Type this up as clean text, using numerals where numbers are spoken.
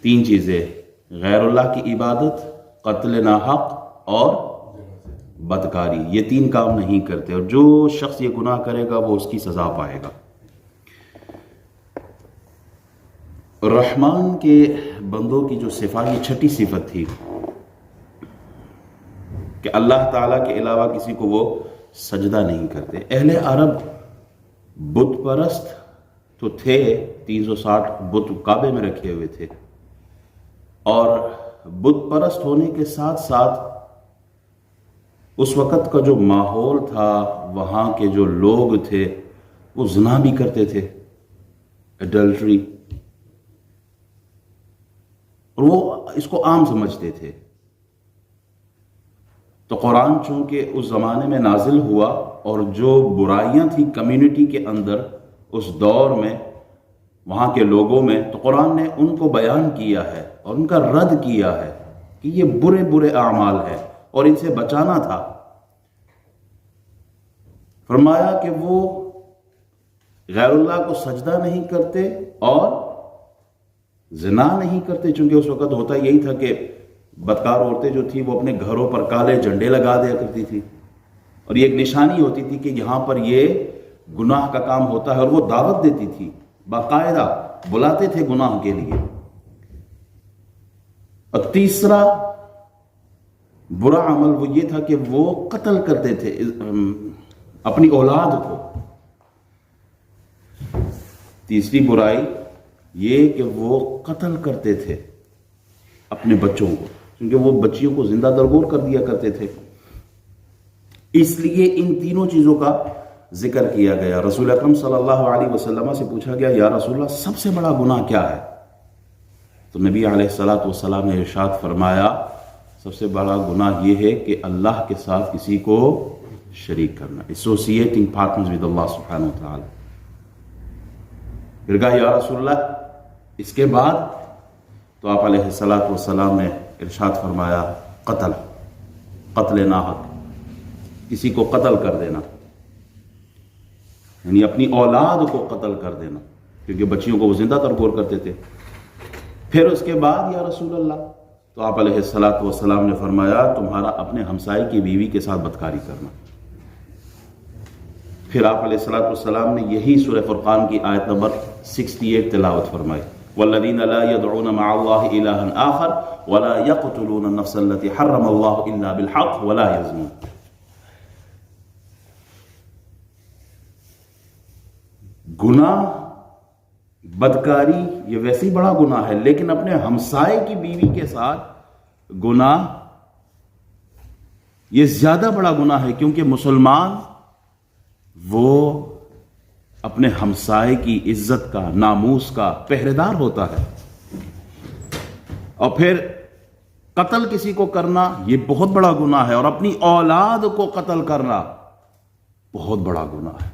تین چیزیں: غیر اللہ کی عبادت، قتل ناحق اور بدکاری. یہ تین کام نہیں کرتے، اور جو شخص یہ گناہ کرے گا وہ اس کی سزا پائے گا. رحمان کے بندوں کی جو صفات، یہ چھٹی صفت تھی کہ اللہ تعالیٰ کے علاوہ کسی کو وہ سجدہ نہیں کرتے. اہل عرب بت پرست تو تھے، 360 بت کعبے میں رکھے ہوئے تھے، اور بت پرست ہونے کے ساتھ ساتھ اس وقت کا جو ماحول تھا، وہاں کے جو لوگ تھے وہ زنا بھی کرتے تھے، ایڈلٹری، اور وہ اس کو عام سمجھتے تھے. تو قرآن چونکہ اس زمانے میں نازل ہوا، اور جو برائیاں تھیں کمیونٹی کے اندر اس دور میں وہاں کے لوگوں میں، تو قرآن نے ان کو بیان کیا ہے اور ان کا رد کیا ہے کہ یہ برے برے اعمال ہیں اور ان سے بچانا تھا. فرمایا کہ وہ غیر اللہ کو سجدہ نہیں کرتے اور زنا نہیں کرتے، چونکہ اس وقت ہوتا یہی تھا کہ بدکار عورتیں جو تھیں وہ اپنے گھروں پر کالے جھنڈے لگا دیا کرتی تھی، اور یہ ایک نشانی ہوتی تھی کہ یہاں پر یہ گناہ کا کام ہوتا ہے، اور وہ دعوت دیتی تھی، باقاعدہ بلاتے تھے گناہ کے لیے. اور تیسرا برا عمل وہ یہ تھا کہ وہ قتل کرتے تھے اپنی اولاد کو. تیسری برائی یہ کہ وہ قتل کرتے تھے اپنے بچوں کو، کیونکہ وہ بچیوں کو زندہ درگور کر دیا کرتے تھے. اس لیے ان تینوں چیزوں کا ذکر کیا گیا. رسول اکرم صلی اللہ علیہ وسلم سے پوچھا گیا، یا رسول اللہ سب سے بڑا گناہ کیا ہے؟ تو نبی علیہ الصلوۃ نے ارشاد فرمایا، سب سے بڑا گناہ یہ ہے کہ اللہ کے ساتھ کسی کو شریک کرنا، ایسوسیٹنگ پارٹنرز ود اللہ سبحانہ وتعالی. پھر کہا، یا رسول اللہ اس کے بعد؟ تو آپ علیہ الصلوۃ نے ارشاد فرمایا، قتل ناحق، کسی کو قتل کر دینا، یعنی اپنی اولاد کو قتل کر دینا، کیونکہ بچیوں کو وہ زندہ درگور کرتے تھے. پھر اس کے بعد یا رسول اللہ؟ تو آپ علیہ الصلوۃ نے فرمایا، تمہارا اپنے ہمسائے کی بیوی کے ساتھ بدکاری کرنا. پھر آپ علیہ الصلوۃ نے یہی سورہ فرقان کی آیت نمبر 68 تلاوت فرمائی، والذین لا يدعون مع اللہ الہا آخر ولا يقتلون النفس التي حرم اللہ الا بالحق ولا يزنون. گناہ بدکاری یہ ویسے ہی بڑا گناہ ہے، لیکن اپنے ہمسائے کی بیوی کے ساتھ گناہ یہ زیادہ بڑا گناہ ہے، کیونکہ مسلمان وہ اپنے ہمسائے کی عزت کا، ناموس کا پہرے دار ہوتا ہے. اور پھر قتل کسی کو کرنا یہ بہت بڑا گناہ ہے، اور اپنی اولاد کو قتل کرنا بہت بڑا گناہ ہے.